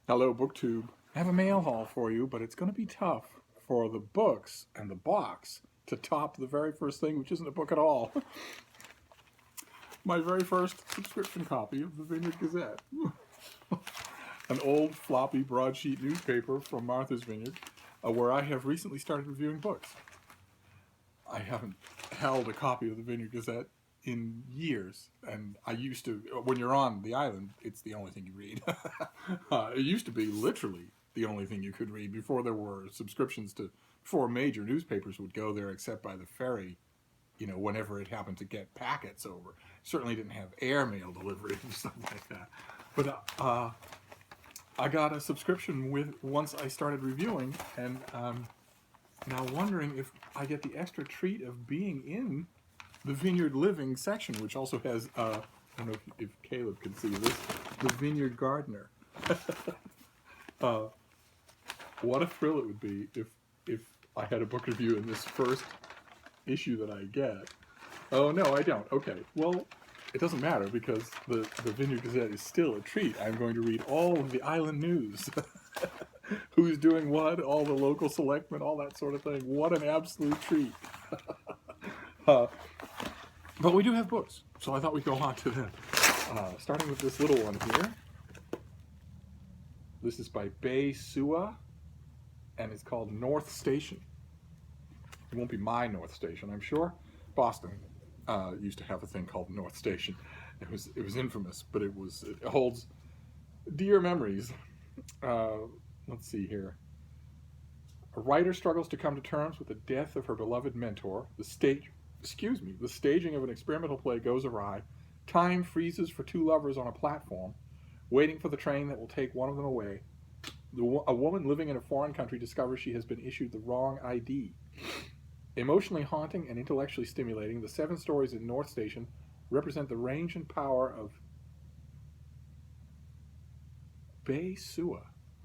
Hello, BookTube. I have a mail haul for you, but it's going to be tough for the books and the box to top the very first thing, which isn't a book at all. My very first subscription copy of the Vineyard Gazette. An old, floppy, broadsheet newspaper from Martha's Vineyard, where I have recently started reviewing books. I haven't held a copy of the Vineyard Gazette in years, and I used to, when you're on the island, it's the only thing you read. It used to be literally the only thing you could read before there were subscriptions to, before major newspapers would go there except by the ferry, whenever it happened to get packets over. Certainly didn't have airmail delivery and stuff like that. But I got a subscription once I started reviewing, and now wondering if I get the extra treat of being in the Vineyard Living section, which also has, I don't know if Caleb can see this, the Vineyard Gardener. What a thrill it would be if I had a book review in this first issue that I get. Oh, no, I don't. Okay, well, it doesn't matter because the Vineyard Gazette is still a treat. I'm going to read all of the island news. Who's doing what, all the local selectmen, all that sort of thing. What an absolute treat. But we do have books, so I thought we'd go on to them. Starting with this little one here. This is by Bei Sua, and it's called North Station. It won't be my North Station, I'm sure. Boston used to have a thing called North Station. It was infamous, but it holds dear memories. Let's see here. A writer struggles to come to terms with the death of her beloved mentor. The staging of an experimental play goes awry. Time freezes for two lovers on a platform, waiting for the train that will take one of them away. A woman living in a foreign country discovers she has been issued the wrong ID. Emotionally haunting and intellectually stimulating, the 7 stories in North Station represent the range and power of Bei Sua,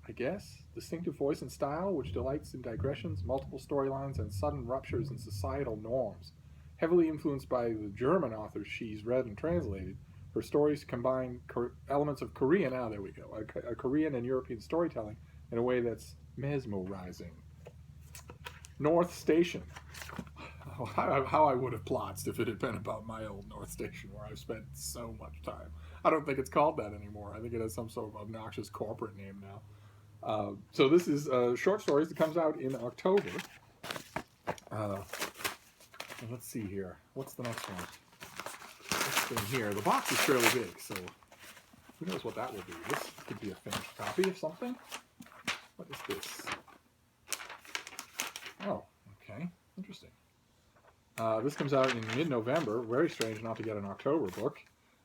I guess. Distinctive voice and style, which delights in digressions, multiple storylines, and sudden ruptures in societal norms. Heavily influenced by the German authors she's read and translated, her stories combine elements of Korean, there we go, a Korean and European storytelling in a way that's mesmerizing. North Station. How I would have plotzed if it had been about my old North Station where I've spent so much time. I don't think it's called that anymore. I think it has some sort of obnoxious corporate name now. So this is short stories that comes out in October. Let's see here. What's the next one? This thing here. The box is fairly big, so who knows what that will be. This could be a finished copy of something. What is this? Oh, okay. Interesting. This comes out in mid-November. Very strange not to get an October book.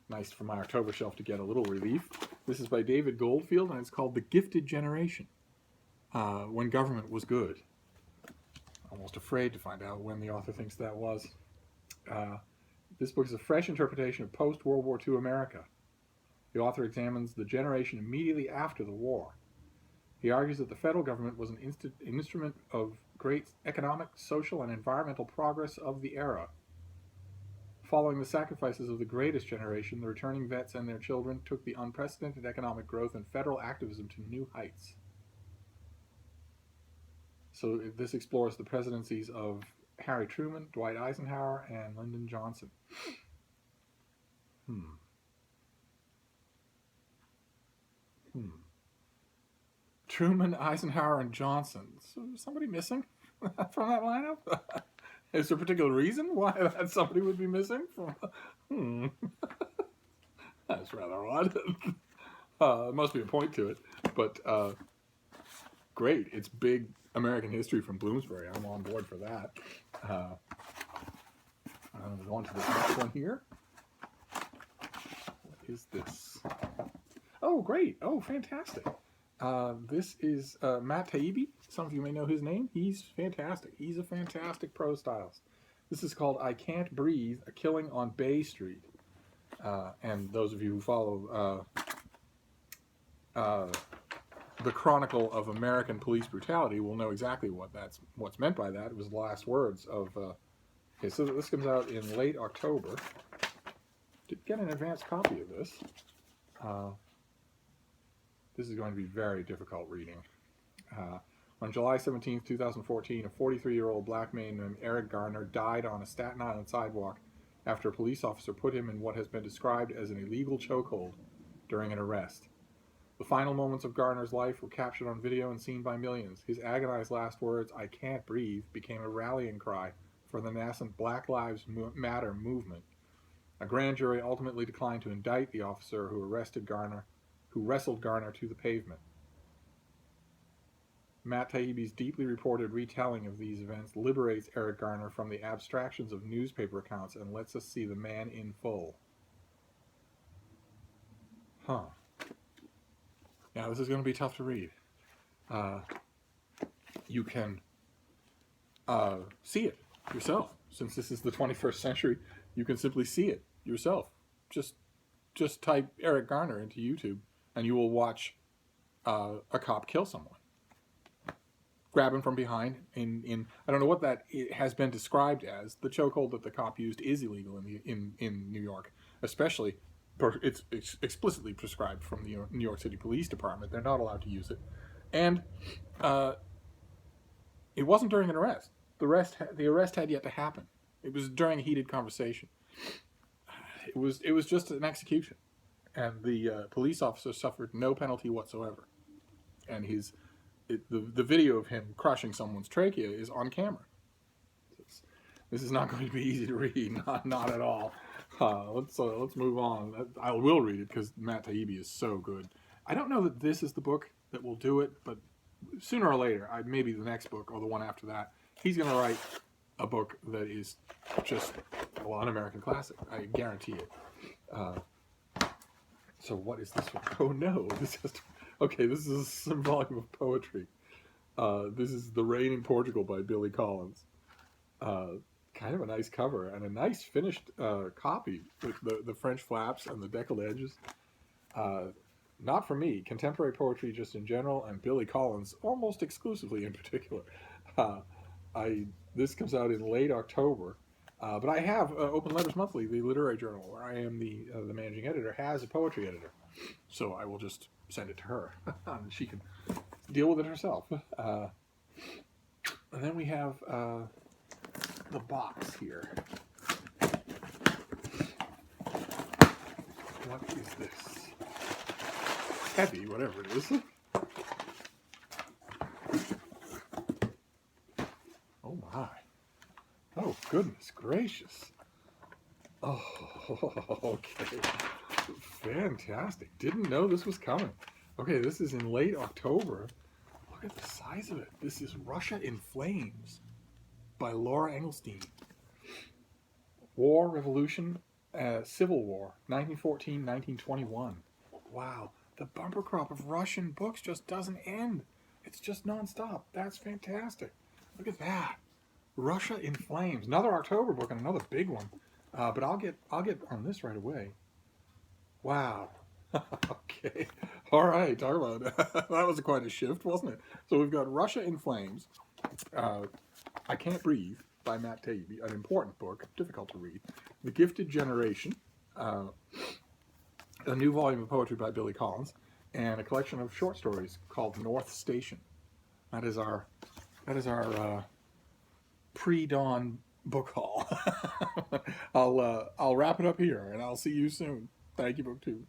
Nice for my October shelf to get a little relief. This is by David Goldfield, and it's called The Gifted Generation. When Government Was Good. Almost afraid to find out when the author thinks that was. This book is a fresh interpretation of post-World War II America. The author examines the generation immediately after the war. He argues that the federal government was an instrument of great economic, social, and environmental progress of the era. Following the sacrifices of the greatest generation, the returning vets and their children took the unprecedented economic growth and federal activism to new heights. So this explores the presidencies of Harry Truman, Dwight Eisenhower, and Lyndon Johnson. Truman, Eisenhower, and Johnson. So somebody missing from that lineup? Is there a particular reason why that somebody would be missing? That's rather odd. There must be a point to it. But great. It's big American history from Bloomsbury. I'm on board for that. I'm going on to the next one here. What is this? Oh, great. Oh, fantastic. This is Matt Taibbi. Some of you may know his name. He's fantastic. He's a fantastic prose stylist. This is called I Can't Breathe, A Killing on Bay Street. And those of you who follow the Chronicle of American Police Brutality will know exactly what's meant by that. It was the last words of... okay, so this comes out in late October. Did get an advanced copy of this. This is going to be very difficult reading. On July 17th, 2014, a 43-year-old black man named Eric Garner died on a Staten Island sidewalk after a police officer put him in what has been described as an illegal chokehold during an arrest. The final moments of Garner's life were captured on video and seen by millions. His agonized last words, "I can't breathe," became a rallying cry for the nascent Black Lives Matter movement. A grand jury ultimately declined to indict the officer who wrestled Garner to the pavement. Matt Taibbi's deeply reported retelling of these events liberates Eric Garner from the abstractions of newspaper accounts and lets us see the man in full. Now, this is going to be tough to read. You can see it yourself. Since this is the 21st century, you can simply see it yourself. Just type Eric Garner into YouTube, and you will watch a cop kill someone. Grab him from behind. I don't know what that has been described as. The chokehold that the cop used is illegal in New York, especially. It's explicitly prescribed from the New York City Police Department. They're not allowed to use it, and it wasn't during an arrest. The arrest had yet to happen. It was during a heated conversation. It was just an execution, and the police officer suffered no penalty whatsoever. And the video of him crushing someone's trachea is on camera. This is not going to be easy to read, not at all. Let's move on. I will read it because Matt Taibbi is so good. I don't know that this is the book that will do it, but sooner or later, maybe the next book or the one after that, he's going to write a book that is just an American classic. I guarantee it. So what is this one? Oh no, this is some volume of poetry. This is The Rain in Portugal by Billy Collins. Kind of a nice cover and a nice finished copy with the French flaps and the deckled edges. Not for me. Contemporary poetry just in general, and Billy Collins almost exclusively in particular. This comes out in late October, but I have Open Letters Monthly, the literary journal, where I am the managing editor, has a poetry editor. So I will just send it to her, and she can deal with it herself. And then we have the box here. What is this? Heavy, whatever it is. Oh my. Oh, goodness gracious. Oh, okay. Fantastic. Didn't know this was coming. Okay, this is in late October. Look at the size of it. This is Russia in Flames by Laura Engelstein. War, Revolution, Civil War, 1914-1921. Wow, the bumper crop of Russian books just doesn't end. It's just nonstop. That's fantastic. Look at that. Russia in Flames. Another October book and another big one. But I'll get on this right away. Wow. Okay. All right. Talk about it. That was quite a shift, wasn't it? So we've got Russia in Flames. I Can't Breathe by Matt Taibbi, an important book, difficult to read. The Gifted Generation, a new volume of poetry by Billy Collins, and a collection of short stories called North Station. That is our pre-dawn book haul. I'll wrap it up here, and I'll see you soon. Thank you, BookTube.